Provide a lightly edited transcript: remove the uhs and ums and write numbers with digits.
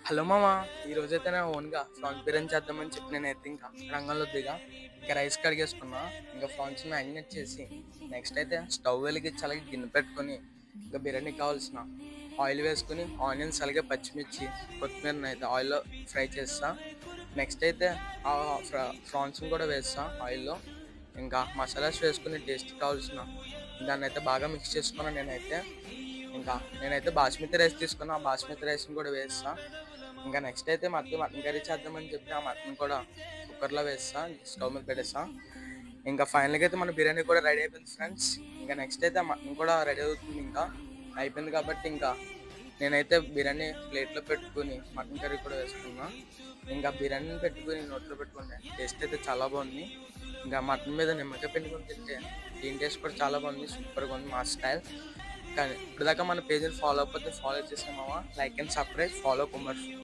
Hello మామ, ఈరోజైతే నా ఓన్గా ప్రాన్స్ బిర్యానీ చేద్దామని చెప్పి నేనైతే ఇంకా రంగంలో దిగా ఇంకా రైస్ కడిగేసుకున్నా. ఇంకా ప్రాన్స్ మ్యారినేట్ చేసి నెక్స్ట్ అయితే స్టవ్ వెలిగించి అలాగే గిన్నె పెట్టుకొని ఇంకా బిర్యానీ కావాల్సిన ఆయిల్ వేసుకుని ఆనియన్స్ అలాగే పచ్చిమిర్చి కొత్తిమీరని అయితే ఆయిల్లో ఫ్రై చేస్తా. నెక్స్ట్ అయితే ఆ ప్రాన్స్ని కూడా వేస్తా ఆయిల్లో. ఇంకా మసాలాస్ వేసుకుని టేస్ట్ కావాల్సిన దాన్ని అయితే బాగా మిక్స్ చేసుకున్నాను నేనైతే బాస్మతి రైస్ తీసుకున్నా. ఆ బాస్మతి రైస్ని కూడా వేస్తా. ఇంకా నెక్స్ట్ అయితే మటన్ కర్రీ చేద్దామని చెప్పి ఆ మటన్ కూడా కుక్కర్లో వేస్తా, స్టవ్ మీద పెట్టేస్తా. ఇంకా ఫైనల్గా అయితే మన బిర్యానీ కూడా రెడీ అయిపోయింది ఫ్రెండ్స్. ఇంకా నెక్స్ట్ అయితే ఆ మటన్ కూడా రెడీ అవుతుంది. ఇంకా అయిపోయింది కాబట్టి ఇంకా నేనైతే బిర్యానీ ప్లేట్లో పెట్టుకుని మటన్ కర్రీ కూడా వేసుకున్నా. ఇంకా బిర్యానీని పెట్టుకుని నోట్లో పెట్టుకునే టేస్ట్ అయితే చాలా బాగుంది. ఇంకా మటన్ మీద నిమ్మకాయ పిండుకొని తింటే దీని టేస్ట్ కూడా చాలా బాగుంది, సూపర్గా ఉంది మా స్టైల్. కానీ ఇప్పటిదాకా మన పేజ్ని ఫాలో అవ్వకపోతే ఫాలో చేసామావా, like and subscribe, follow Kumar.